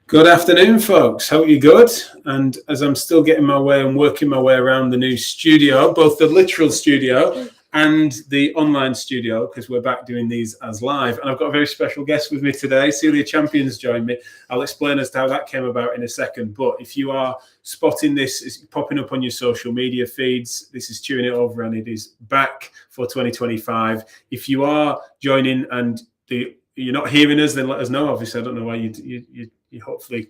Good afternoon, folks. Hope you're good. And as I'm still getting my way and working my way around the new studio, both the literal studio and the online studio, because we're back doing these as live. And I've got a very special guest with me today. Celia Champion's joined me. I'll explain as to how that came about in a second. But if you are spotting this, it's popping up on your social media feeds. This is Chewing It Over, and it is back for 2025. If you are joining and you're not hearing us, then let us know. Obviously, I don't know why you hopefully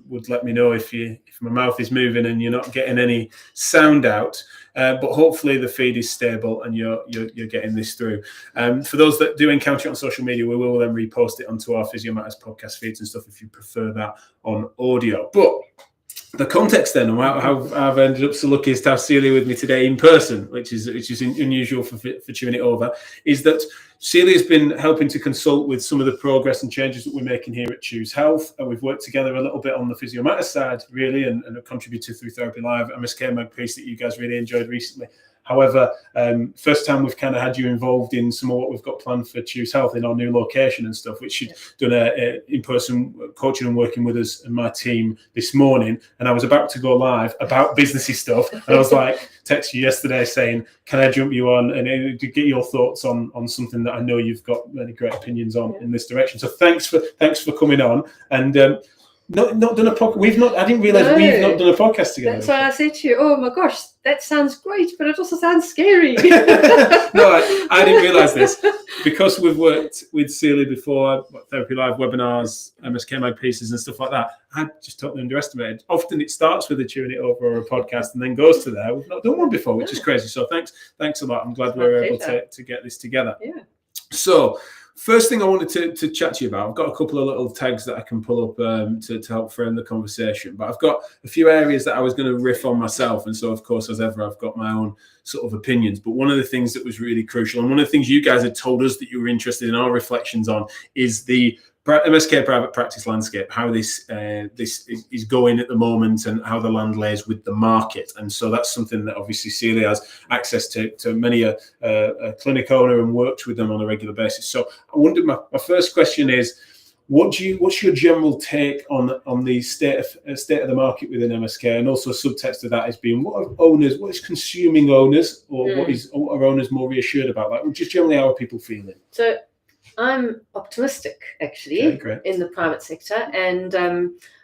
would let me know if my mouth is moving and you're not getting any sound out. But hopefully the feed is stable and you're getting this through. For those that do encounter it on social media, we will then repost it onto our Physio Matters podcast feeds and stuff if you prefer that on audio. But the context then, how I've ended up so lucky is to have Celia with me today in person, which is unusual for Chewing It Over, is that Celia's been helping to consult with some of the progress and changes that we're making here at Choose Health, and we've worked together a little bit on the Physio Matters side, really, and have contributed through Therapy Live, MSK Mag piece that you guys really enjoyed recently. However, first time we've kind of had you involved in some of what we've got planned for Choose Health in our new location and stuff, which you've done a in-person coaching and working with us and my team this morning. And I was about to go live about businessy stuff. And I was like, text you yesterday saying, can I jump you on and get your thoughts on something that I know you've got many great opinions on in this direction. So thanks for coming on. And not done a podcast. I didn't realize we've not done a podcast together. That's why I said to you, oh my gosh, that sounds great, but it also sounds scary. No, I didn't realize this. Because we've worked with Celia before, Therapy Live webinars, MSK Mag pieces and stuff like that, I just totally underestimated. Often it starts with a Chewing It Over or a podcast and then goes to there. We've not done one before, which is crazy. So thanks a lot. I'm glad we were able to get this together. Yeah. So first thing I wanted to chat to you about, I've got a couple of little tags that I can pull up to help frame the conversation, but I've got a few areas that I was going to riff on myself. And so, of course, as ever, I've got my own sort of opinions. But one of the things that was really crucial, and one of the things you guys had told us that you were interested in our reflections on, is the MSK private practice landscape, how this is going at the moment and how the land lays with the market. And so that's something that obviously Celia has access to many a clinic owner and works with them on a regular basis. So I wondered, my first question is, what's your general take on the state of the market within MSK? And also subtext of that is being, what is consuming owners, or what are owners more reassured about? Like, just generally, how are people feeling? So I'm optimistic, actually, in the private sector. And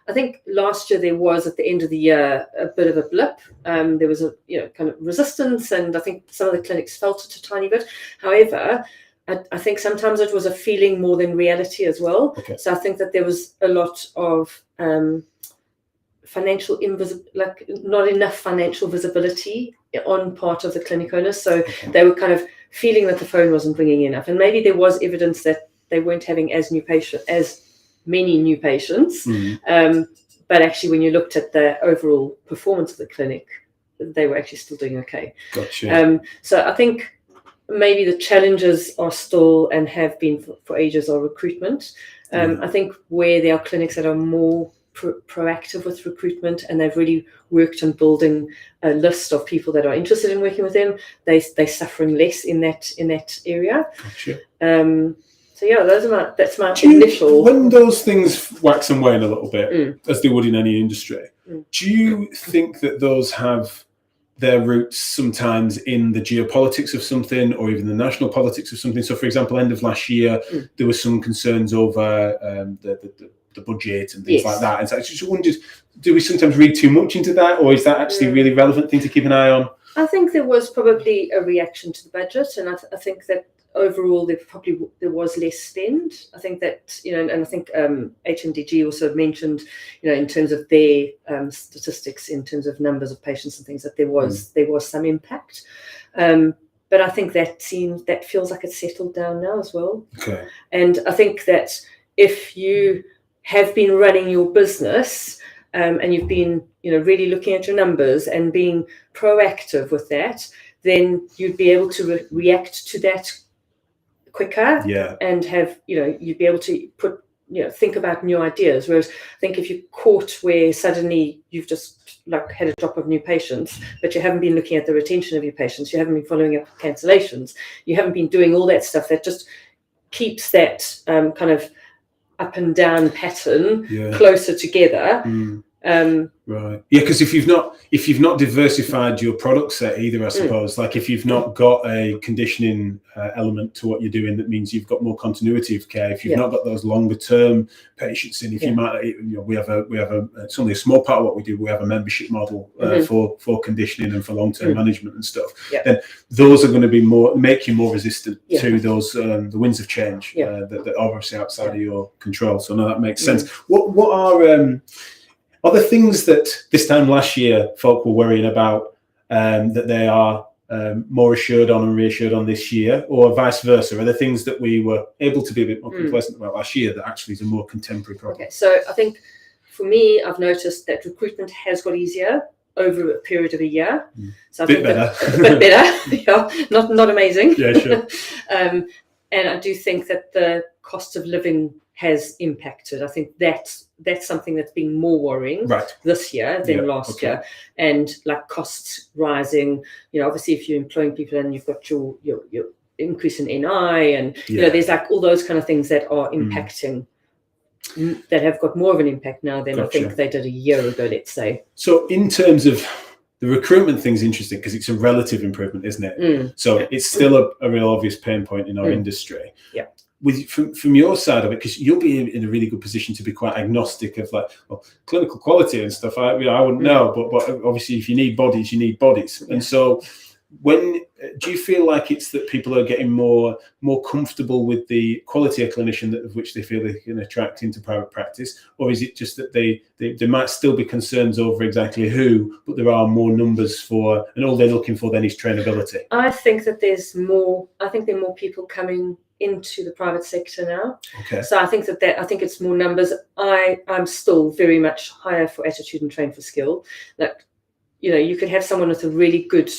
I think last year there was, at the end of the year, a bit of a blip. There was a kind of resistance, and I think some of the clinics felt it a tiny bit. However, I think sometimes it was a feeling more than reality as well. Okay. So I think that there was a lot of not enough financial visibility on part of the clinic owners. So they were kind of feeling that the phone wasn't ringing enough, and maybe there was evidence that they weren't having as many new patients. But actually, when you looked at the overall performance of the clinic, they were actually still doing okay. Gotcha. So I think maybe the challenges are still, and have been for ages, are recruitment. I think where there are clinics that are more proactive with recruitment, and they've really worked on building a list of people that are interested in working with them, they're suffering less in that area. Gotcha. So yeah, that's my initial. When those things wax and wane a little bit, as they would in any industry, do you think that those have their roots sometimes in the geopolitics of something, or even the national politics of something? So, for example, end of last year, there were some concerns over the budget and things like that. And so I just wondered, do we sometimes read too much into that, or is that actually a really relevant thing to keep an eye on? I think there was probably a reaction to the budget, and I think that overall there was less spend. I think that, and I think HMDG also mentioned, in terms of their statistics, in terms of numbers of patients and things, that there was some impact. But I think that feels like it's settled down now as well. Okay. And I think that if you have been running your business and you've been, really looking at your numbers and being proactive with that, then you'd be able to react to that quicker. Yeah. And have, you'd be able to think about new ideas. Whereas I think if you're caught where suddenly you've just had a drop of new patients, but you haven't been looking at the retention of your patients, you haven't been following up cancellations, you haven't been doing all that stuff that just keeps that up and down pattern Yeah. closer together. Right. Yeah, because if you've not diversified your product set either, I suppose, like if you've not got a conditioning element to what you're doing, that means you've got more continuity of care. If you've not got those longer term patients in, if you might, we have it's only a small part of what we do. We have a membership model for conditioning and for long term management and stuff. Then those are going to be make you more resistant to those the winds of change that are obviously outside of your control. So no, that makes sense. What are the things that this time last year folk were worrying about that they are more assured on and reassured on this year, or vice versa? Are there things that we were able to be a bit more complacent about last year that actually is a more contemporary problem? Okay, so I think for me, I've noticed that recruitment has got easier over a period of a year. So I think better. a bit better, yeah, not amazing. Yeah, sure. And I do think that the cost of living has impacted. I think that's something that's been more worrying this year than last year. And like costs rising, obviously if you're employing people and you've got your increase in NI and there's like all those kind of things that are impacting, that have got more of an impact now than I think they did a year ago, let's say. So in terms of the recruitment thing's interesting because it's a relative improvement, isn't it? So it's still a real obvious pain point in our industry. Yeah. From your side of it, because you'll be in a really good position to be quite agnostic of like, well, clinical quality and stuff. I wouldn't know, but obviously if you need bodies, you need bodies. And so when do you feel like it's that people are getting more comfortable with the quality of clinician of which they feel they can attract into private practice, or is it just that there might still be concerns over exactly who, but there are more numbers for, and all they're looking for then is trainability? I think that there are more people coming into the private sector now. Okay. So I think I think it's more numbers. I'm still very much hire for attitude and train for skill. Like, you could have someone with a really good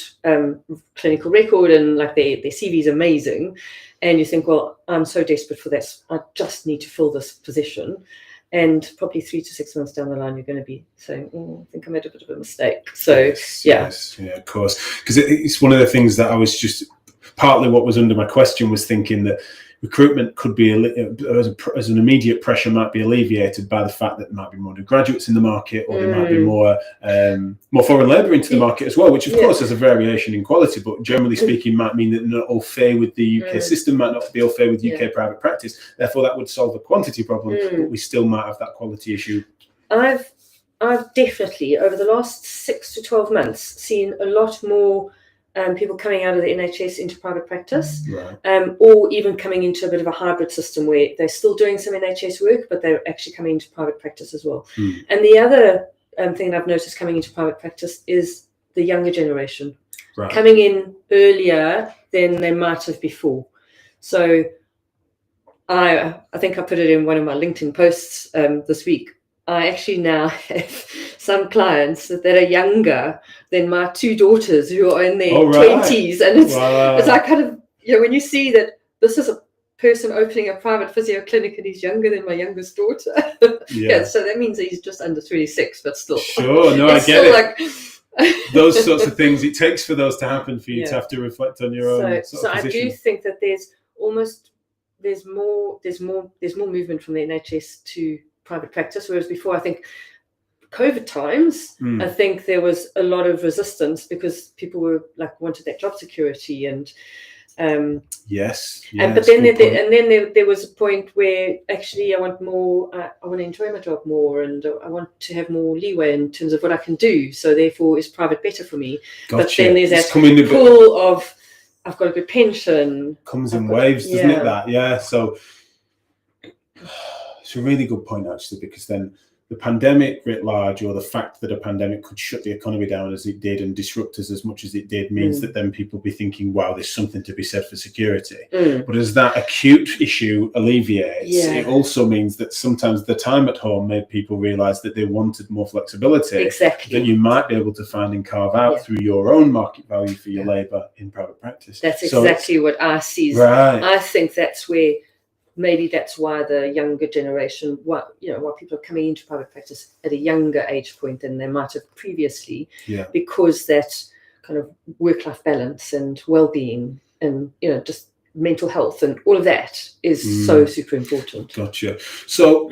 clinical record and like their CV is amazing, and you think, well, I'm so desperate for this, I just need to fill this position. And probably 3 to 6 months down the line, you're going to be saying, I think I made a bit of a mistake. So yes, of course, because it's one of the things that I was just partly what was under my question was thinking that recruitment could be as an immediate pressure might be alleviated by the fact that there might be more new graduates in the market, or there might be more foreign labour into the market as well, which of course has a variation in quality, but generally speaking might mean that they're not all fair with the UK system, might not be all fair with UK private practice. Therefore, that would solve a quantity problem, but we still might have that quality issue. I've definitely over the last 6 to 12 months seen a lot more people coming out of the NHS into private practice, or even coming into a bit of a hybrid system where they're still doing some NHS work, but they're actually coming into private practice as well. And the other thing that I've noticed coming into private practice is the younger generation coming in earlier than they might have before. So I think I put it in one of my LinkedIn posts this week. I actually now have some clients that are younger than my 2 daughters who are in their 20s. And it's like kind of, when you see that this is a person opening a private physio clinic and he's younger than my youngest daughter. So that means he's just under 26, but still. Sure, no, I get it. Those sorts of things, it takes for those to happen for you to have to reflect on your own sort of position. I do think that there's more movement from the NHS to private practice, whereas before I think COVID times I think there was a lot of resistance because people were like wanted that job security and but then there was a point where actually I want more, I want to enjoy my job more, and I want to have more leeway in terms of what I can do, so therefore is private better for me. But then there's that pull of I've got a good pension, comes in waves, doesn't it? So it's a really good point, actually, because then the pandemic writ large, or the fact that a pandemic could shut the economy down as it did and disrupt us as much as it did, means that then people be thinking, wow, there's something to be said for security. But as that acute issue alleviates, it also means that sometimes the time at home made people realise that they wanted more flexibility that you might be able to find and carve out through your own market value for your labour in private practice. That's exactly what I see. I think that's where maybe that's why the younger generation, why people are coming into private practice at a younger age point than they might have previously, because that kind of work-life balance and well-being and just mental health and all of that is so super important. Gotcha. So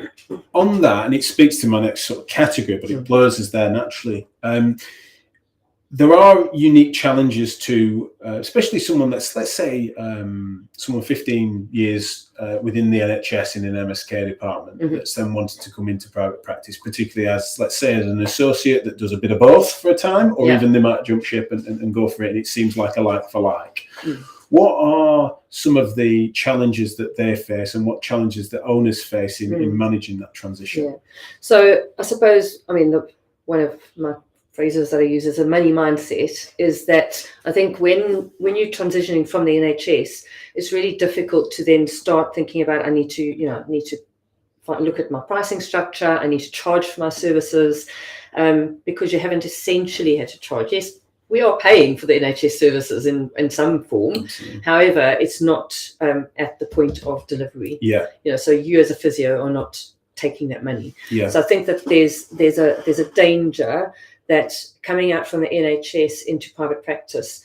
on that, and it speaks to my next sort of category, but it blurs us there naturally. There are unique challenges to, especially someone that's, let's say, someone 15 years within the NHS in an MSK department that's then wanted to come into private practice, particularly as, let's say, as an associate that does a bit of both for a time, or even they might jump ship and go for it, and it seems like a like for like. What are some of the challenges that they face, and what challenges that owners face in managing that transition? Yeah. So I suppose, I mean, one of my phrases that I use as a money mindset is that I think when you're transitioning from the NHS, it's really difficult to then start thinking about, I need to look at my pricing structure, I need to charge for my services, because you haven't essentially had to charge. Yes, we are paying for the NHS services in some form. Absolutely. However, it's not at the point of delivery. Yeah. So you as a physio are not taking that money. Yeah. So I think that there's a danger that coming out from the NHS into private practice,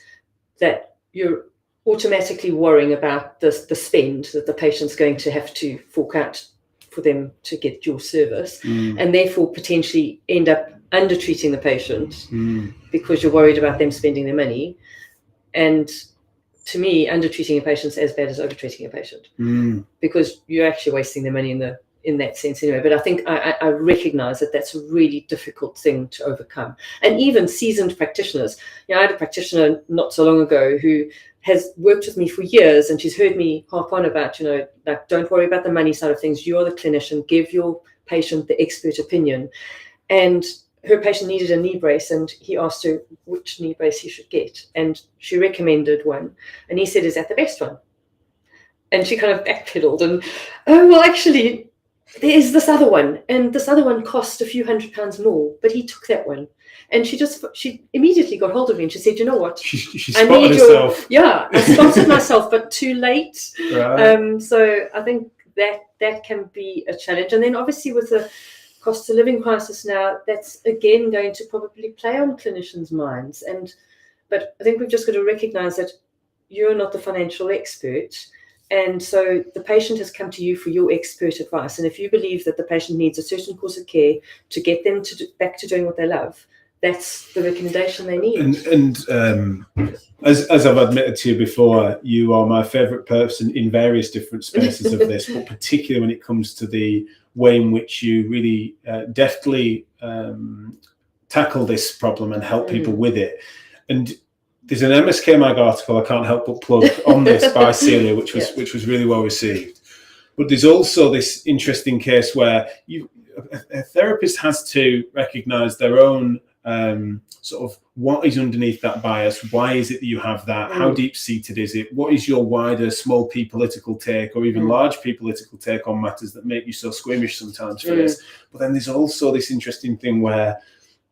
that you're automatically worrying about the spend that the patient's going to have to fork out for them to get your service, and therefore potentially end up under-treating the patient because you're worried about them spending their money. And to me, under-treating a patient is as bad as over-treating a patient, because you're actually wasting their money in that sense anyway. But I think I recognize that that's a really difficult thing to overcome. And even seasoned practitioners, I had a practitioner not so long ago who has worked with me for years, and she's heard me harp on about, like, don't worry about the money side of things. You're the clinician, give your patient the expert opinion. And her patient needed a knee brace, and he asked her which knee brace he should get. And she recommended one, and he said, is that the best one? And she kind of backpedaled and, oh, well, actually, there is this other one, and this other one cost a few £100 more, but he took that one. And she immediately got hold of me, and she said, you know what? She spotted herself. I spotted myself, but too late. Right. So I think that can be a challenge. And then obviously with the cost of living crisis now, that's again going to probably play on clinicians' minds. But I think we've just got to recognize that you're not the financial expert. And so the patient has come to you for your expert advice. And if you believe that the patient needs a certain course of care to get them back to doing what they love, that's the recommendation they need. And as I've admitted to you before, you are my favourite person in various different spaces of this, but particularly when it comes to the way in which you really deftly tackle this problem and help people with it. And there's an MSK Mag article I can't help but plug on this by Celia, which was really well received. But there's also this interesting case where a therapist has to recognise their own sort of what is underneath that bias. Why is it that you have that? How deep-seated is it? What is your wider small p political take, or even large p political take on matters that make you so squeamish sometimes for this? But then there's also this interesting thing where,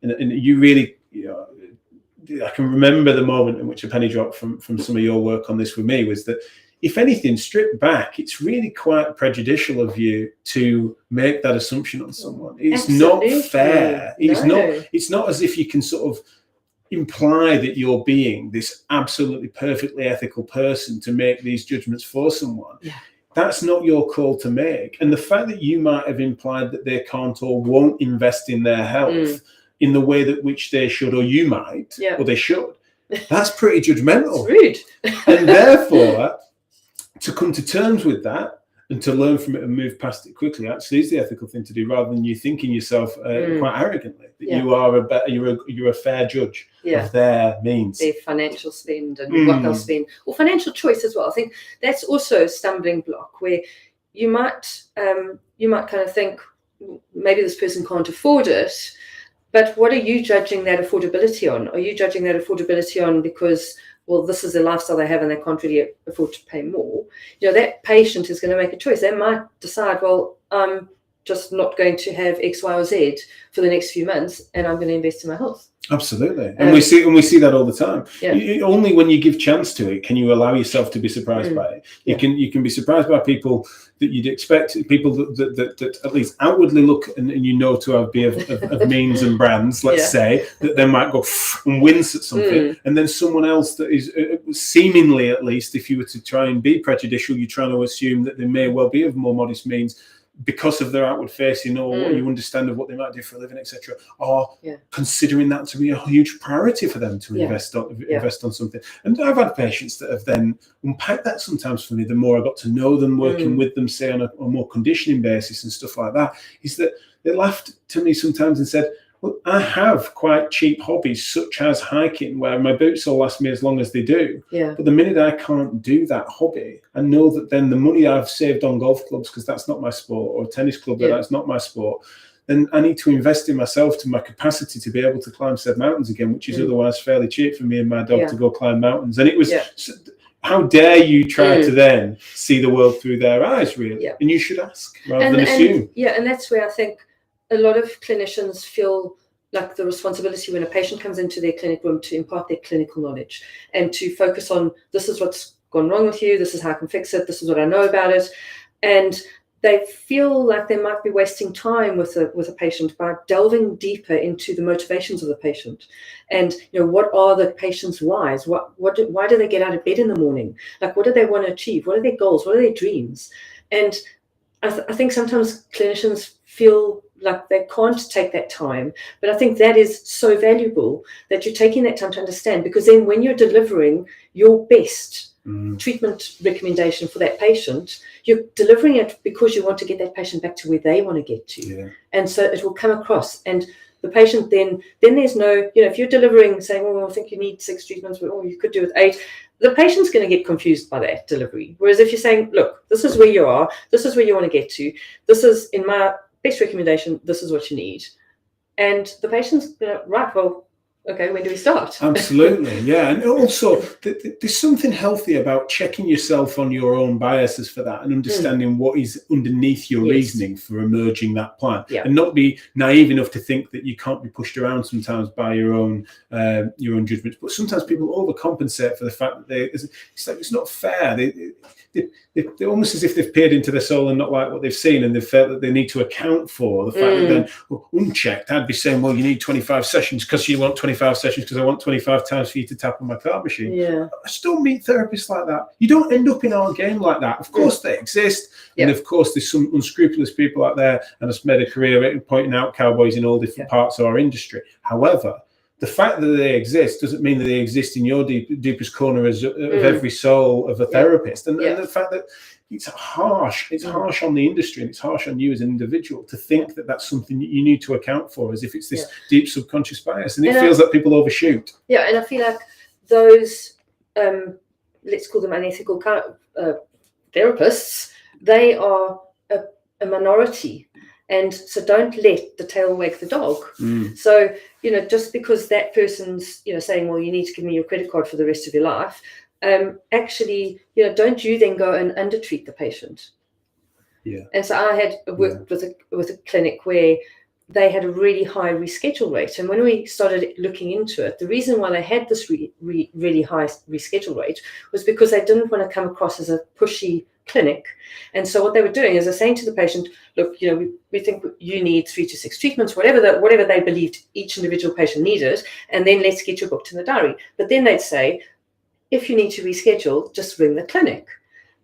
and you really, I can remember the moment in which a penny dropped from some of your work on this with me, was that if anything, stripped back, it's really quite prejudicial of you to make that assumption on someone. It's Absolutely. Not fair. It's not as if you can sort of imply that you're being this absolutely perfectly ethical person to make these judgments for someone. Yeah. That's not your call to make. And the fact that you might have implied that they can't or won't invest in their health in the way that which they should, or you might, or they should, that's pretty judgmental. It's rude. And therefore, to come to terms with that and to learn from it and move past it quickly actually is the ethical thing to do, rather than you thinking yourself quite arrogantly that you are you're a fair judge of their means, their financial spend and what they'll spend, or financial choice as well. I think that's also a stumbling block where you might kind of think maybe this person can't afford it. But what are you judging that affordability on? Are you judging that affordability on because, well, this is the lifestyle they have and they can't really afford to pay more? That patient is going to make a choice. They might decide, well, I'm just not going to have X, Y, or Z for the next few months, and I'm going to invest in my health. Absolutely, and we see that all the time. Yeah. Only when you give chance to it can you allow yourself to be surprised by it. You can be surprised by people that you'd expect, people that at least outwardly look and to be of means and brands. Let's say that they might go and wince at something, and then someone else that is seemingly, at least, if you were to try and be prejudicial, you're trying to assume that they may well be of more modest means, because of their outward facing or what you understand of what they might do for a living, etc., or considering that to be a huge priority for them to invest on something. And I've had patients that have then unpacked that sometimes for me. The more I got to know them, working with them, say on a more conditioning basis and stuff like that, is that they laughed to me sometimes and said, well, I have quite cheap hobbies such as hiking, where my boots will last me as long as they do. Yeah. But the minute I can't do that hobby, I know that then the money I've saved on golf clubs, because that's not my sport, or a tennis club, that's not my sport, then I need to invest in myself to my capacity to be able to climb said mountains again, which is otherwise fairly cheap for me and my dog to go climb mountains. And it was, how dare you try to then see the world through their eyes, really? Yeah. And you should ask rather than assume. And that's where I think a lot of clinicians feel like the responsibility when a patient comes into their clinic room to impart their clinical knowledge and to focus on, this is what's gone wrong with you, this is how I can fix it, this is what I know about it. And they feel like they might be wasting time with a patient by delving deeper into the motivations of the patient. And, what are the patient's whys? Why do they get out of bed in the morning? Like, what do they want to achieve? What are their goals? What are their dreams? And I think sometimes clinicians feel like they can't take that time, but I think that is so valuable that you're taking that time to understand, because then when you're delivering your best treatment recommendation for that patient, you're delivering it because you want to get that patient back to where they want to get to, and so it will come across. And the patient then there's no, if you're delivering saying, I think you need 6 treatments, or you could do with 8, the patient's going to get confused by that delivery. Whereas if you're saying, look, this is where you are, this is where you want to get to, this is in my best recommendation, this is what you need, and the patient's right, well, okay, when do we start? Absolutely, yeah. And also, there's something healthy about checking yourself on your own biases for that and understanding what is underneath your reasoning for emerging that plan, and not be naive enough to think that you can't be pushed around sometimes by your own judgments. But sometimes people overcompensate for the fact that it's not fair. They're almost as if they've peered into their soul and not like what they've seen, and they've felt that they need to account for the fact that then, unchecked, I'd be saying, well, you need 25 sessions because you want 25 sessions because I want 25 times for you to tap on my card machine. Yeah. I still meet therapists like that. You don't end up in our game like that. Of course they exist. And of course there's some unscrupulous people out there, and I've made a career at pointing out cowboys in all different parts of our industry. However, the fact that they exist doesn't mean that they exist in your deepest corner of every soul of a therapist. And the fact that it's harsh on the industry, and it's harsh on you as an individual to think that that's something that you need to account for, as if it's this deep subconscious bias. And it feels like people overshoot. Yeah, and I feel like those, let's call them unethical therapists, they are a minority. And so don't let the tail wag the dog. So, just because that person's, saying, well, you need to give me your credit card for the rest of your life, actually, don't you then go and undertreat the patient. Yeah. And so I had worked with a clinic where they had a really high reschedule rate. And when we started looking into it, the reason why they had this really high reschedule rate was because they didn't want to come across as a pushy clinic. And so what they were doing is they're saying to the patient, look, we think you need 3 to 6 treatments, whatever they believed each individual patient needed, and then let's get you booked in the diary. But then they'd say, if you need to reschedule, just ring the clinic.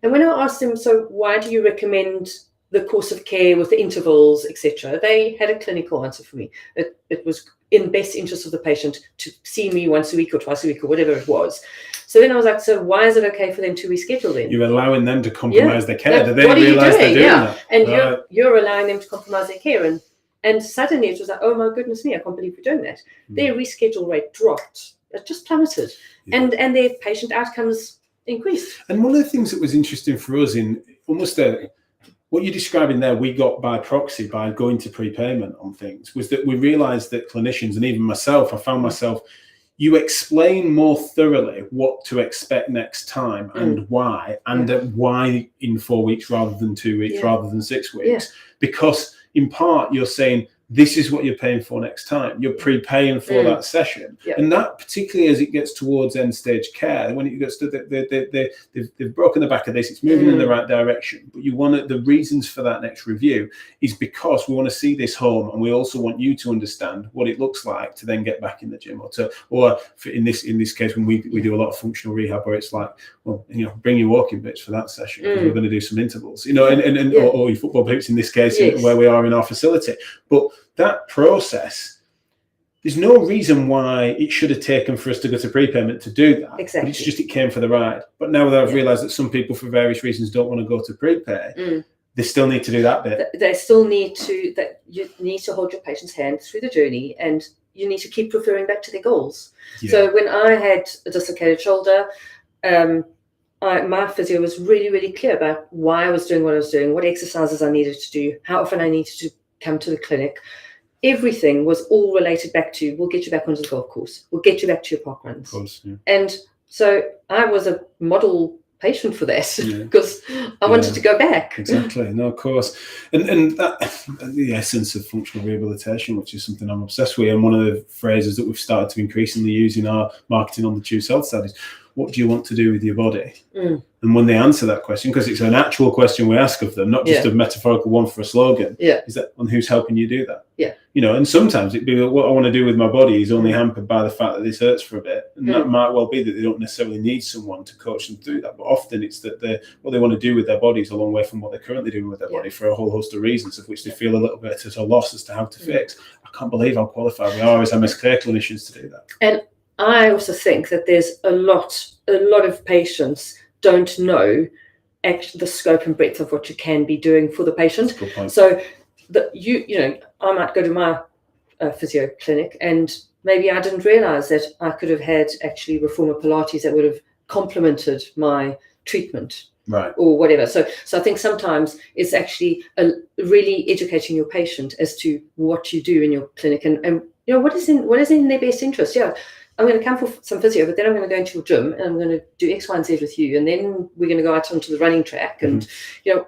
And when I asked them, so why do you recommend the course of care with the intervals, etc., they had a clinical answer for me. It was in best interest of the patient to see me once a week or twice a week or whatever it was. So then I was like, so why is it okay for them to reschedule then? You're allowing them to compromise their care. Do they realise they're doing that? And you're allowing them to compromise their care. And suddenly it was like, oh my goodness me, I can't believe you're doing that. Their reschedule rate dropped. It just plummeted. And their patient outcomes increased. And one of the things that was interesting for us in almost what you're describing there, we got by proxy by going to prepayment on things, was that we realised that clinicians, and even myself, I found myself, you explain more thoroughly what to expect next time and why, and why in 4 weeks rather than 2 weeks, rather than 6 weeks, because in part you're saying this is what you're paying for next time. You're prepaying for that session. Yep. And that, particularly as it gets towards end stage care, when it gets to they've broken the back of this, it's moving in the right direction. But you want the reasons for that next review is because we want to see this home, and we also want you to understand what it looks like to then get back in the gym, or in this case, when we do a lot of functional rehab, where it's like, well, bring your walking bits for that session, because we're going to do some intervals, or your football boots in this case, where we are in our facility. But that process, there's no reason why it should have taken for us to go to prepayment to do that. Exactly. But it's just, it came for the ride. But now that I've realised that some people, for various reasons, don't want to go to prepay, they still need to do that bit. They still need to, that you need to hold your patient's hand through the journey, and you need to keep referring back to their goals. Yeah. So when I had a dislocated shoulder, my physio was really, really clear about why I was doing what I was doing, what exercises I needed to do, how often I needed to come to the clinic. Everything was all related back to, we'll get you back onto the golf course, we'll get you back to your park runs. Of course, yeah. And so I was a model patient for that, because I wanted to go back. Exactly. No, of course. And that, the essence of functional rehabilitation, which is something I'm obsessed with, and one of the phrases that we've started to increasingly use in our marketing on the Choose Health side is, what do you want to do with your body? And when they answer that question, because it's an actual question we ask of them, not just a metaphorical one for a slogan, is that, and who's helping you do that? And sometimes it'd be, what I want to do with my body is only hampered by the fact that this hurts for a bit. And that might well be that they don't necessarily need someone to coach them through that. But often it's that what they want to do with their body is a long way from what they're currently doing with their body, for a whole host of reasons, of which they feel a little bit at a loss as to how to fix. I can't believe how qualified we are as MSK clinicians to do that. And I also think that there's a lot of patients don't know actually the scope and breadth of what you can be doing for the patient. Good point. So I might go to my physio clinic, and maybe I didn't realize that I could have had actually reformer Pilates that would have complemented my treatment. Right. Or whatever. So I think sometimes it's actually really educating your patient as to what you do in your clinic, and what is in their best interest. I'm going to come for some physio, but then I'm going to go into your gym and I'm going to do X, Y, and Z with you. And then we're going to go out onto the running track. And,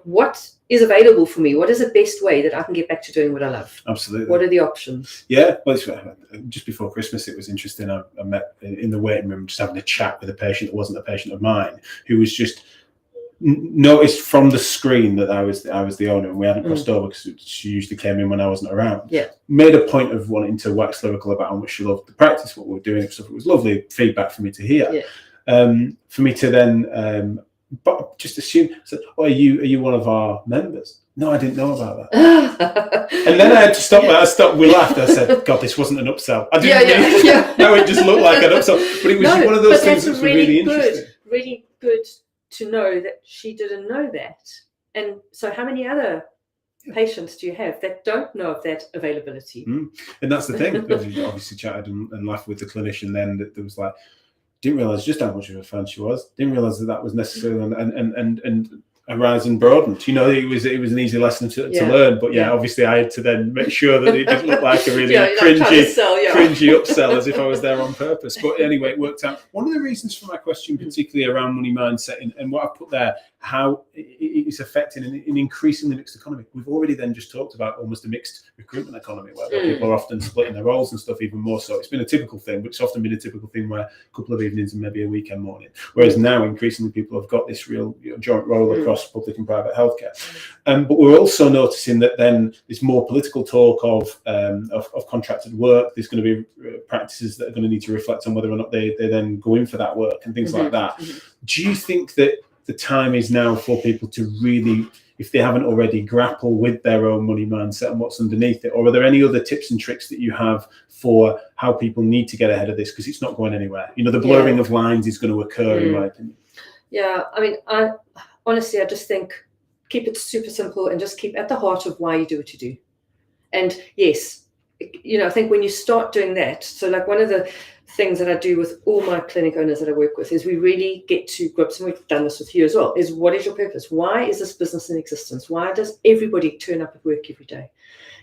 what is available for me? What is the best way that I can get back to doing what I love? Absolutely. What are the options? Yeah. Well, just before Christmas, it was interesting. I met in the waiting room, just having a chat with a patient that wasn't a patient of mine, who was just noticed from the screen that I was the owner, and we hadn't crossed over because she usually came in when I wasn't around. Made a point of wanting to wax lyrical about how much she loved the practice, what we were doing and stuff. It was lovely feedback for me to hear. For me to then but just assume, said, "Oh, are you one of our members?" No, I didn't know about that. And then I had to stop. We laughed. I said, "God, this wasn't an upsell." I didn't No, it just looked like an upsell. But it was one of those things that's really interesting. Really good to know that she didn't know that. And so how many other patients do you have that don't know of that availability? And that's the thing. You obviously chatted and laughed with the clinician then, that there was like, didn't realise just how much of a fan she was. Didn't realise that was necessarily and horizon broadened. It was an easy lesson to learn. But obviously I had to then make sure that it didn't look like a really cringy upsell, as if I was there on purpose. But anyway, it worked out. One of the reasons for my question, particularly around money mindset and what I put there, how it's affecting an increasingly mixed economy. We've already then just talked about almost a mixed recruitment economy, where people are often splitting their roles and stuff even more so. It's been a typical thing, but it's often been a typical thing where a couple of evenings and maybe a weekend morning. Whereas now increasingly people have got this real joint role across public and private healthcare. But we're also noticing that then there's more political talk of contracted work. There's going to be practices that are going to need to reflect on whether or not they then go in for that work and things like that. Do you think that the time is now for people to really, if they haven't already, grapple with their own money mindset and what's underneath it? Or are there any other tips and tricks that you have for how people need to get ahead of this? Because it's not going anywhere. The blurring of lines is going to occur, in my opinion. Yeah, I mean, honestly, I just think keep it super simple and just keep at the heart of why you do what you do. And yes, I think when you start doing that, so like one of the things that I do with all my clinic owners that I work with is we really get to grips, and we've done this with you as well, is what is your purpose? Why is this business in existence? Why does everybody turn up at work every day?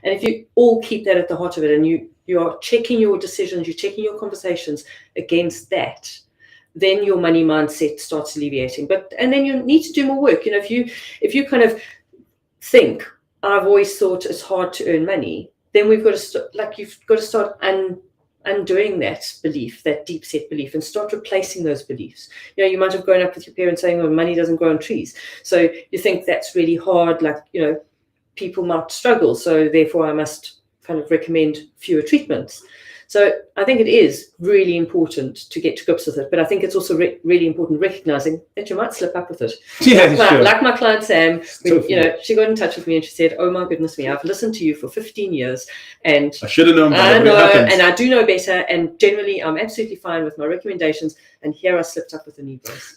And if you all keep that at the heart of it, and you are checking your decisions, you're checking your conversations against that, then your money mindset starts alleviating. And then you need to do more work. If you kind of think, I've always thought it's hard to earn money, then we've got to you've got to start undoing that belief, that deep set belief, and start replacing those beliefs. You might have grown up with your parents saying, "Oh, money doesn't grow on trees," so you think that's really hard. People might struggle, so therefore I must kind of recommend fewer treatments. So I think it is really important to get to grips with it, but I think it's also really important recognizing that you might slip up with it. Like my client Sam, she got in touch with me and she said, "Oh my goodness me, I've listened to you for 15 years and I should have known better. I know, and I do know better, and generally I'm absolutely fine with my recommendations, and here I slipped up with the knee brace."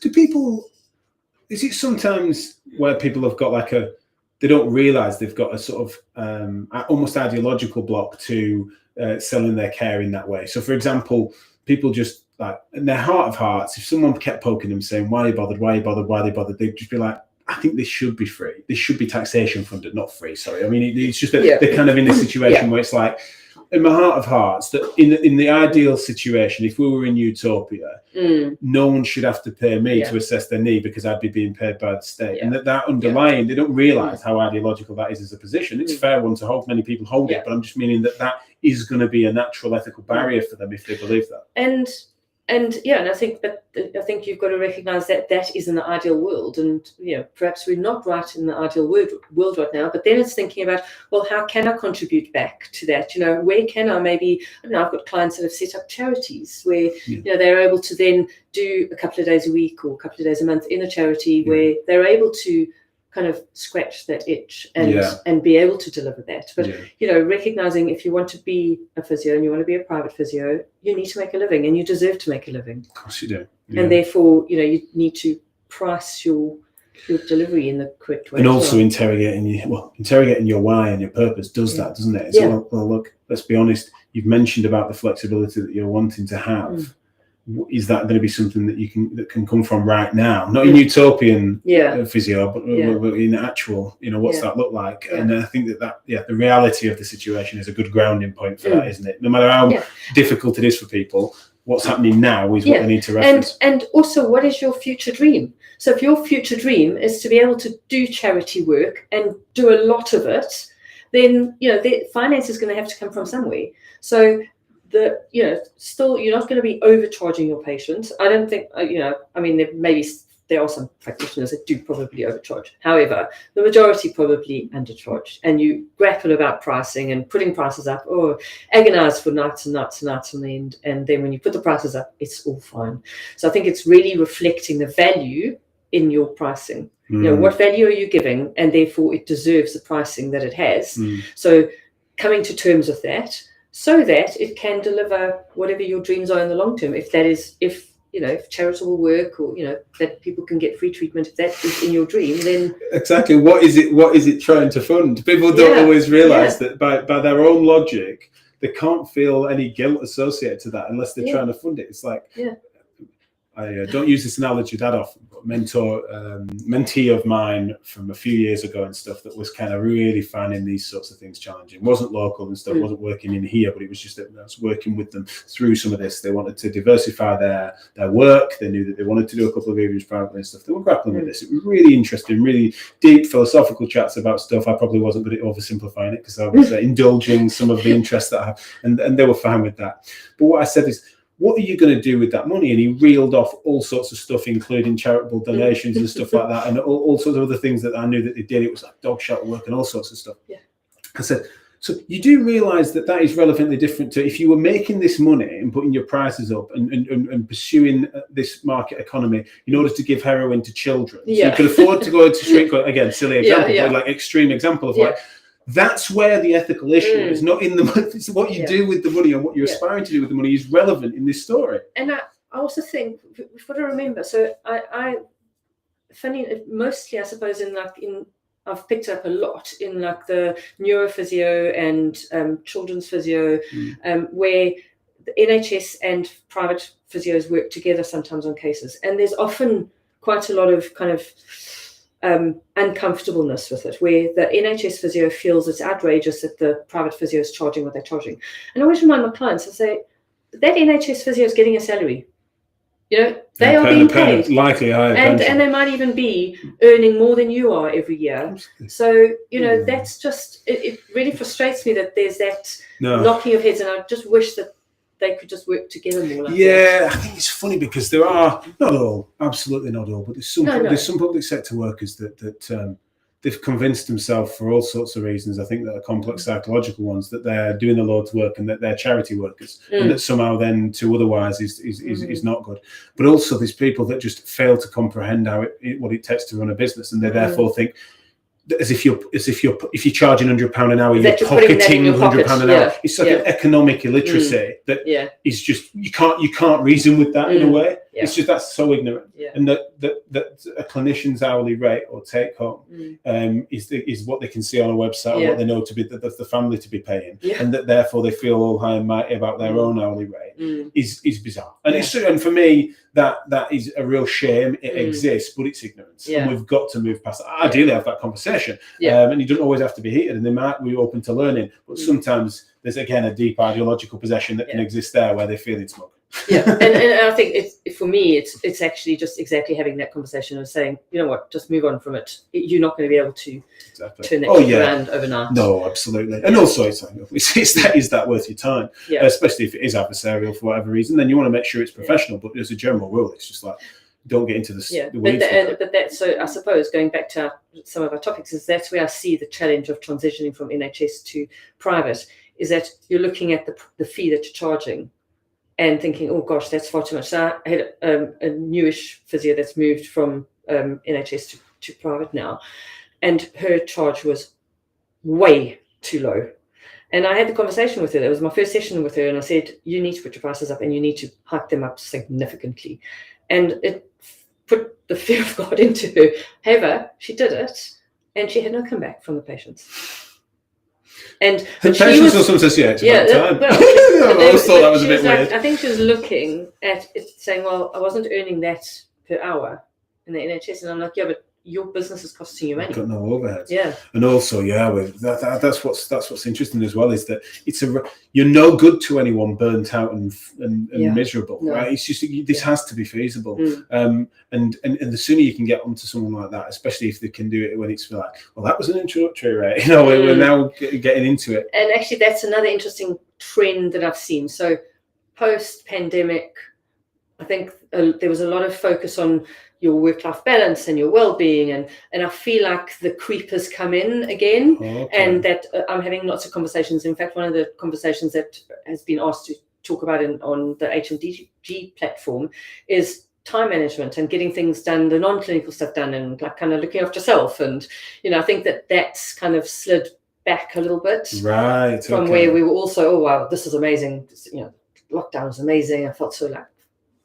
Is it sometimes where people have got they don't realize they've got a sort of almost ideological block to selling their care in that way? So, for example, people just in their heart of hearts, if someone kept poking them saying, "Why are you bothered? Why are you bothered? Why are they bothered?" They'd just be like, "I think this should be free. This should be taxation funded, not free." Sorry. I mean, it's just that they're kind of in this situation where it's like, in my heart of hearts, that in the ideal situation, if we were in utopia, no one should have to pay me to assess their knee because I'd be being paid by the state. And that underlying, they don't realise how ideological that is as a position. It's a fair one to hold. Many people hold it, but I'm just meaning that is going to be a natural ethical barrier for them if they believe that. And I think you've got to recognise that is in the ideal world, and perhaps we're not right in the ideal world right now. But then it's thinking about, well, how can I contribute back to that? Where can I maybe? I don't know. I've got clients that have set up charities where they're able to then do a couple of days a week or a couple of days a month in a charity where they're able to kind of scratch that itch and be able to deliver that. But recognizing if you want to be a physio and you want to be a private physio, you need to make a living, and you deserve to make a living. Of course you do. And therefore, you need to price your delivery in the correct way. And also interrogating your why and your purpose does that, doesn't it? So, well, look, let's be honest. You've mentioned about the flexibility that you're wanting to have. Is that going to be something that can come from right now, not in utopian physio, but in actual, what's that look like? And I think that the reality of the situation is a good grounding point for that, isn't it? No matter how difficult it is for people, what's happening now is what they need to reference. And also, what is your future dream? So if your future dream is to be able to do charity work and do a lot of it, then the finance is going to have to come from somewhere. So still you're not going to be overcharging your patients. I don't think there are some practitioners that do probably overcharge. However, the majority probably undercharge, and you grapple about pricing and putting prices up, or agonize for nights and nights and nights on end. And then when you put the prices up, it's all fine. So I think it's really reflecting the value in your pricing. What value are you giving, and therefore it deserves the pricing that it has. So coming to terms with that, so that it can deliver whatever your dreams are in the long term. If that is, if charitable work, or that people can get free treatment, if that is in your dream, then exactly what is it trying to fund? People don't always realise that by their own logic, they can't feel any guilt associated to that unless they're trying to fund it. It's like I don't use this analogy that often, but mentee of mine from a few years ago and stuff that was kind of really finding these sorts of things challenging. Wasn't local and stuff, wasn't working in here, but it was just that I was working with them through some of this. They wanted to diversify their work. They knew that they wanted to do a couple of evenings privately and stuff. They were grappling with this. It was really interesting, really deep philosophical chats about stuff. I probably wasn't good at oversimplifying it because I was indulging some of the interest that I have, and they were fine with that. But what I said is, what are you going to do with that money? And he reeled off all sorts of stuff, including charitable donations and stuff like that, and all sorts of other things that I knew that they did. It was like dog shelter work and all sorts of stuff. I said, so you do realise that is relevantly different to if you were making this money and putting your prices up and pursuing this market economy in order to give heroin to children. So you could afford to go to street court. Again, silly example, but like extreme example of like, that's where the ethical issue is, not in the money. It's what you do with the money, and what you're aspiring to do with the money is relevant in this story. And I also think we've got to remember. So mostly I suppose I've picked up a lot in like the neurophysio and children's physio, where the NHS and private physios work together sometimes on cases, and there's often quite a lot of kind of uncomfortableness with it, where the NHS physio feels it's outrageous that the private physio is charging what they're charging. And I always remind my clients, I say, that NHS physio is getting a salary. You know, they are being paid. Likely higher pension. And they might even be earning more than you are every year. Absolutely. So, you know, that's just, it really frustrates me that there's that knocking of heads, and I just wish that they could just work together more like that. I think it's funny because there are, not all, absolutely not all, but there's some public sector workers that they've convinced themselves for all sorts of reasons, I think that are complex psychological ones, that they're doing the Lord's work and that they're charity workers, and that somehow then to otherwise is not good. But also there's people that just fail to comprehend what it takes to run a business, and they therefore think, if you're charging £100 an hour, you're pocketing £100 an hour. It's like an economic illiteracy that is just you can't reason with that in a way. It's just that's so ignorant. And that a clinician's hourly rate or take home is what they can see on a website, or what they know to be the family to be paying, and that therefore they feel all high and mighty about their own hourly rate is bizarre. And it's and for me that is a real shame. It exists, but it's ignorance, and we've got to move past that. Ideally, have that conversation, and it doesn't always have to be heated, and they might be open to learning. But sometimes there's again a deep ideological possession that can exist there where they feel it's smug. And I think for me it's actually just exactly having that conversation of saying, you know what, just move on from it. You're not going to be able to turn that around overnight. No, absolutely. And also is that worth your time? Especially if it is adversarial for whatever reason, then you want to make sure it's professional. But as a general rule, it's just like, don't get into the weeds. But that's, so I suppose going back to some of our topics, is that's where I see the challenge of transitioning from NHS to private, is that you're looking at the fee that you're charging and thinking, oh gosh, that's far too much. So I had a newish physio that's moved from NHS to private now, and her charge was way too low. And I had the conversation with her. That was my first session with her, and I said, you need to put your prices up, and you need to hike them up significantly. And it put the fear of God into her. However, she did it, and she had no comeback from the patients. And the patients also says, it's about time. I always thought that was a bit weird. I think she was looking at it saying, well, I wasn't earning that per hour in the NHS. And I'm like, but your business is costing you money. You've got no overheads. And also, that's what's interesting as well, is that you're no good to anyone burnt out and miserable, right? It's just this has to be feasible, and the sooner you can get onto someone like that, especially if they can do it when it's like, well, that was an introductory rate, we're now getting into it. And actually, that's another interesting trend that I've seen. So post-pandemic, I think there was a lot of focus on your work-life balance and your well-being, and I feel like the creep has come in again, and that I'm having lots of conversations. In fact, one of the conversations that has been asked to talk about on the HMDG platform is time management and getting things done, the non-clinical stuff done, and like kind of looking after yourself. And I think that's kind of slid back a little bit, right, from where we were also, oh wow, this is amazing, lockdown was amazing. I felt so like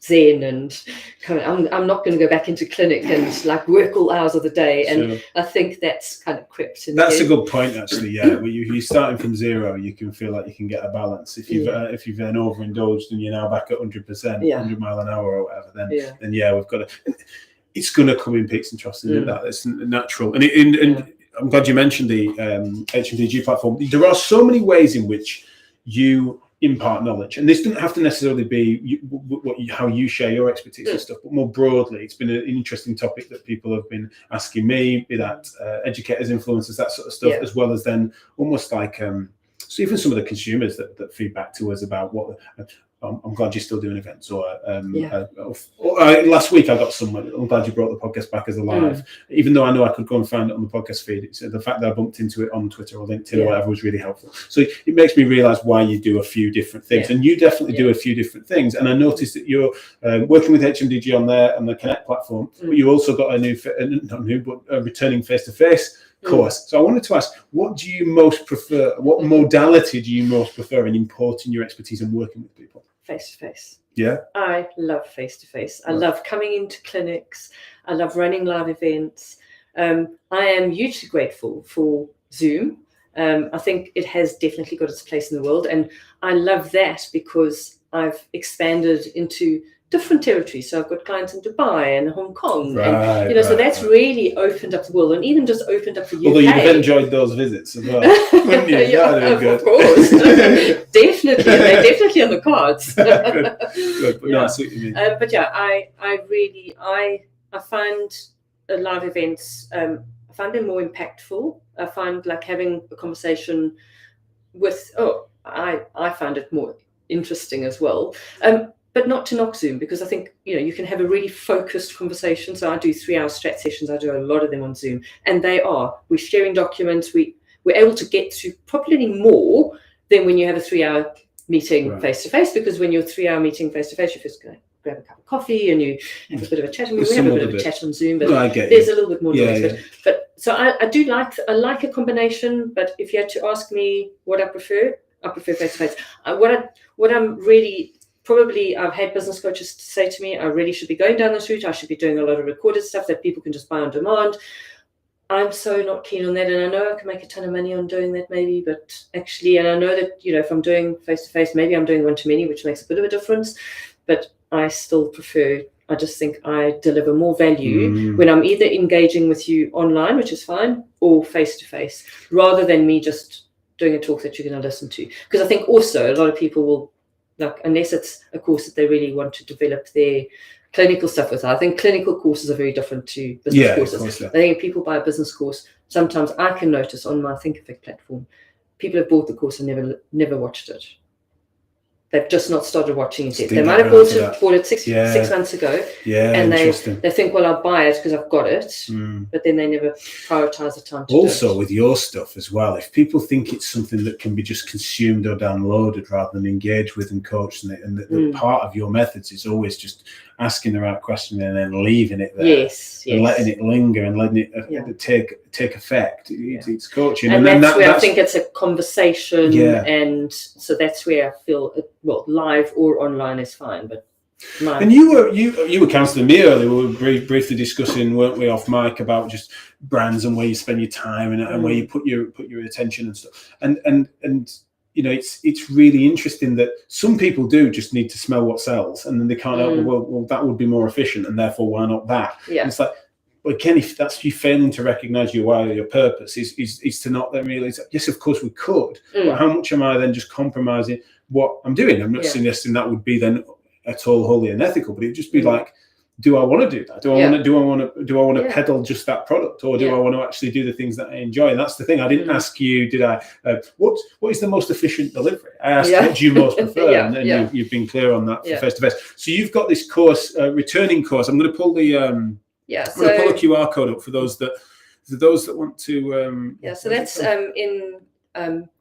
zen, and I'm not going to go back into clinic and like work all hours of the day. And I think that's kind of crept in. That's a good point, actually. Where you're starting from zero, you can feel like you can get a balance. If you've then overindulged and you're now back at 100%, 100 mile an hour or whatever, then we've got to. It's going to come in peaks and troughs, isn't it? It's natural. And I'm glad you mentioned the HMDG platform. There are so many ways in which you impart knowledge, and this doesn't have to necessarily be how you share your expertise and stuff, but more broadly, it's been an interesting topic that people have been asking me, be that educators, influencers, that sort of stuff, as well as then almost like so even some of the consumers that feed back to us about what I'm glad you're still doing events, or last week I got someone, I'm glad you brought the podcast back as a live, even though I know I could go and find it on the podcast feed. It's the fact that I bumped into it on Twitter or LinkedIn or whatever was really helpful. So it makes me realize why you do a few different things, and you definitely do a few different things. And I noticed that you're working with HMDG on the Connect platform, but you also got a returning face-to-face course. So I wanted to ask, what do you most prefer? What modality do you most prefer in importing your expertise and working with people? Face-to-face. Yeah. I love face-to-face. I love coming into clinics. I love running live events. I am hugely grateful for Zoom. I think it has definitely got its place in the world. And I love that because I've expanded into different territories. So I've got clients in Dubai and Hong Kong, Right, and so that's really opened up the world, and even just opened up the UK. Although you'd have enjoyed those visits as well, wouldn't you? Of course, definitely, they're definitely on the cards. Good. But no, I see what you mean. But yeah, I find live events. I find them more impactful. I find like having a conversation with. I find it more interesting as well. But not to knock Zoom, because I think, you can have a really focused conversation. So I do 3-hour strat sessions. I do a lot of them on Zoom, and we're sharing documents. We're able to get through probably more than when you have a 3-hour meeting face to face, because when you're 3-hour meeting face to face, you're just going to grab a cup of coffee and you have a bit of a chat. I mean, we have a bit of a chat on Zoom, but there's a little bit more noise. But so I do like a combination. But if you had to ask me what I prefer face to face. What I'm really probably, I've had business coaches say to me, I really should be going down this route. I should be doing a lot of recorded stuff that people can just buy on demand. I'm so not keen on that, and I know I can make a ton of money on doing that maybe, but actually, and I know that, if I'm doing face-to-face, maybe I'm doing one-to-many, which makes a bit of a difference, but I still prefer, I just think I deliver more value when I'm either engaging with you online, which is fine, or face-to-face, rather than me just doing a talk that you're going to listen to. Because I think also a lot of people will, unless it's a course that they really want to develop their clinical stuff with. I think clinical courses are very different to business courses. Of course, yeah. I think if people buy a business course, sometimes I can notice on my Think Effect platform, people have bought the course and never watched it. They've just not started watching it yet. They might have bought it 6 months ago, and they think, well, I'll buy it because I've got it, but then they never prioritize the time to also do it. With your stuff as well, if people think it's something that can be just consumed or downloaded rather than engaged with and coached, and the part of your methods is always just asking the right question and then leaving it there, and letting it linger and letting it take effect. It's coaching, and that's where I think it's a conversation, and so that's where I feel live or online is fine. But and you were counselling me earlier. We were briefly discussing, weren't we, off mic, about just brands and where you spend your time and where you put your attention and stuff. And it's really interesting that some people do just need to smell what sells, and then they can't help. Well, that would be more efficient, and therefore why not that? And it's like, well, again, if that's you failing to recognise your why or your purpose, is to not then realise that, yes, of course we could, but how much am I then just compromising what I'm doing? I'm not suggesting that would be then at all wholly unethical, but it'd just be like, do I want to do that? Do I want to peddle just that product, or do I want to actually do the things that I enjoy? And that's the thing. I didn't ask you, did I? What is the most efficient delivery? I asked, what do you most prefer? And you've been clear on that for face to face. So you've got this course, returning course. I'm going to pull the I'm going to pull a QR code up for those that want to. So that's in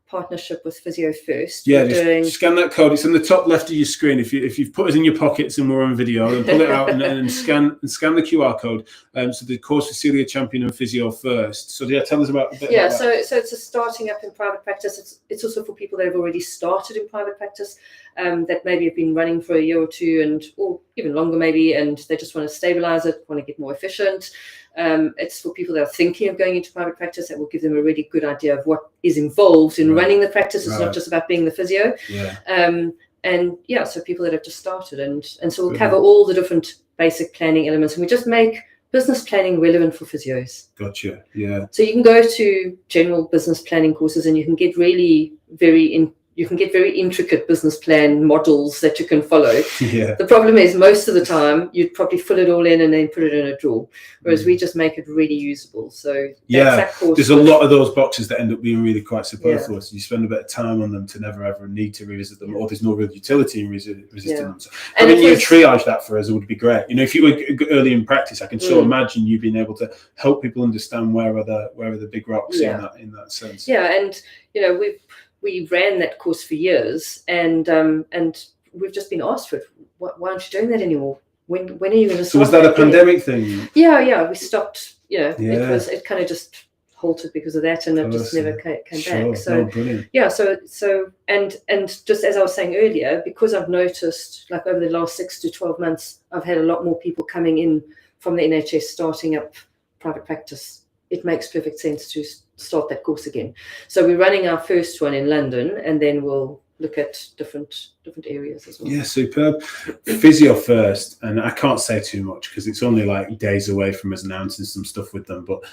partnership with Physio First. Just scan that code. It's on the top left of your screen. If you've put us in your pockets and we're on video, then pull it out and scan the QR code. So the course for Celia Champion and Physio First. So tell us about a bit about that. So it's a starting up in private practice. It's also for people that have already started in private practice, that maybe have been running for a year or two or even longer maybe, and they just want to stabilize it, want to get more efficient. It's for people that are thinking of going into private practice. That will give them a really good idea of what is involved in running the practice. It's not just about being the physio. So people that have just started, and so we'll cover all the different basic planning elements, and we just make business planning relevant for physios. Gotcha. So you can go to general business planning courses, and you can get really very intricate business plan models that you can follow. The problem is, most of the time you'd probably fill it all in and then put it in a drawer, whereas we just make it really usable. So that course, there's a lot of those boxes that end up being really quite superfluous. You spend a bit of time on them to never ever need to revisit them, or there's no real utility in resisting them. So, I mean, you triage that for us, it would be great. If you were early in practice, I can so imagine you being able to help people understand where are the big rocks in that sense. And we ran that course for years, and we've just been asked for it. Why aren't you doing that anymore? When are you going to start? So was that a pandemic thing? We stopped. It kind of just halted because of that, and it just never came back. So brilliant. And just as I was saying earlier, because I've noticed, like over the last 6 to 12 months, I've had a lot more people coming in from the NHS starting up private practice. It makes perfect sense to start that course again. So we're running our first one in London, and then we'll look at different areas as well. Yeah, superb. Physio first, and I can't say too much because it's only like days away from us announcing some stuff with them, but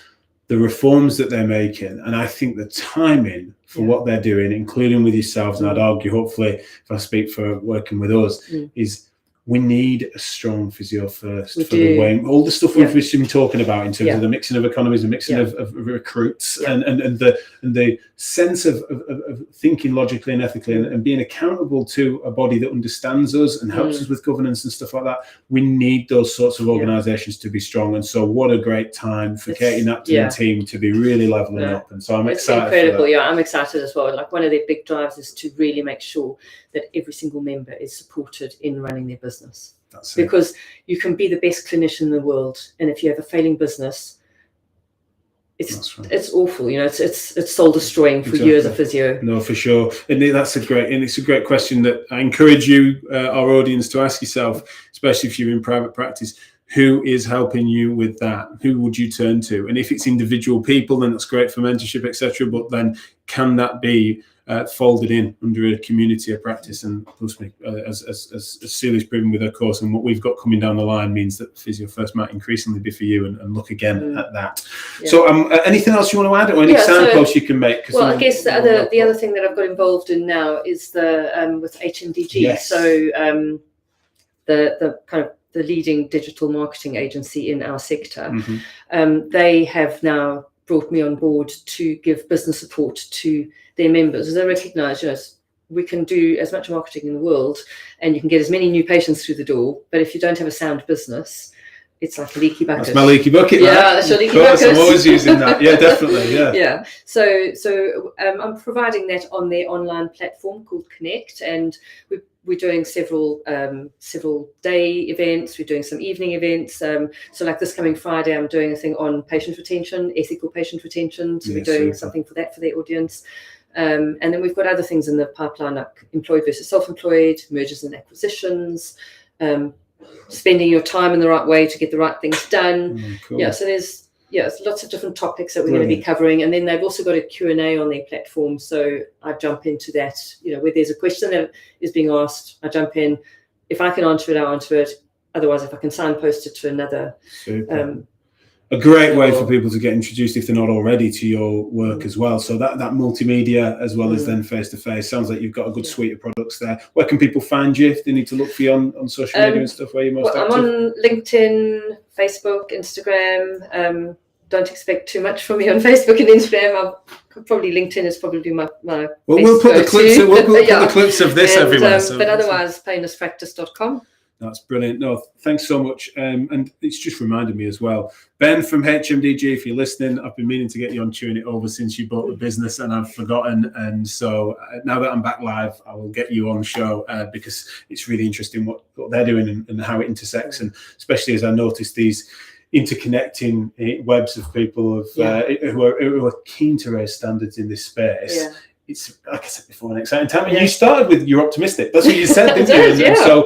the reforms that they're making, and I think the timing for what they're doing, including with yourselves, and I'd argue, hopefully, if I speak for working with us, is we need a strong physio first for the way, all the stuff we've been talking about in terms of the mixing of economies and mixing of recruits and the sense of thinking logically and ethically and being accountable to a body that understands us and helps us with governance and stuff like that. We need those sorts of organisations to be strong. And so what a great time for Katie Napton and team to be really levelling up. And so I'm excited. It's incredible. For that. I'm excited as well. Like one of their big drives is to really make sure that every single member is supported in running their business. That's it. Because you can be the best clinician in the world, and if you have a failing business, it's awful. It's soul destroying for you as a physio. No, for sure. And it's a great question that I encourage you, our audience, to ask yourself, especially if you're in private practice. Who is helping you with that? Who would you turn to? And if it's individual people, then that's great for mentorship, etc. But then can that be folded in under a community of practice? And plus, as Celia's proven with her course and what we've got coming down the line means that Physio First might increasingly be for you, and look again at that. Yeah. So anything else you want to add, or any signposts you can make? Well, I guess the other thing that I've got involved in now is the with HMDG. Yes. So the kind of the leading digital marketing agency in our sector, they have now brought me on board to give business support to their members, as they recognise, we can do as much marketing in the world and you can get as many new patients through the door, but if you don't have a sound business, it's like a leaky bucket. That's my leaky bucket. Yeah, that's your leaky bucket. I'm always using that. Yeah, definitely. Yeah. Yeah. So I'm providing that on their online platform called Connect, and we're doing several day events. We're doing some evening events. So like this coming Friday, I'm doing a thing on patient retention, ethical patient retention. So we're doing something for that for their audience. And then we've got other things in the pipeline, like employed versus self-employed, mergers and acquisitions, spending your time in the right way to get the right things done. Cool. Yeah, so there's lots of different topics that we're going to be covering. And then they've also got a Q&A on their platform. So I jump into that, where there's a question that is being asked, I jump in. If I can answer it, I'll answer it. Otherwise, if I can signpost it to another. A great way for people to get introduced, if they're not already, to your work as well. So that multimedia as well as then face-to-face. Sounds like you've got a good suite of products there. Where can people find you if they need to look for you on social media and stuff? Where you're most active? I'm on LinkedIn, Facebook, Instagram. Don't expect too much from me on Facebook and Instagram. Probably LinkedIn is probably my well, we'll put the clips. We'll put the clips of this everywhere. But otherwise, painlesspractice.com. That's brilliant. No, thanks so much. And it's just reminded me as well. Ben from HMDG, if you're listening, I've been meaning to get you on Chewing It Over since you bought the business and I've forgotten. And so now that I'm back live, I will get you on the show because it's really interesting what they're doing and how it intersects. And especially as I noticed these interconnecting webs of people who are keen to raise standards in this space. Yeah. It's, like I said before, an exciting time. And you started with you're optimistic. That's what you said, didn't you? And so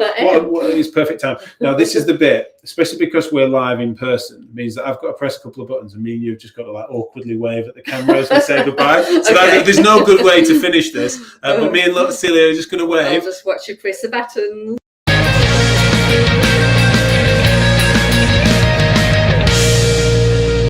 what is perfect time. Now, this is the bit, especially because we're live in person, means that I've got to press a couple of buttons and me and you've just got to like awkwardly wave at the camera as we say goodbye. So there's no good way to finish this. But me and Celia are just going to wave. I'll just watch you press the buttons.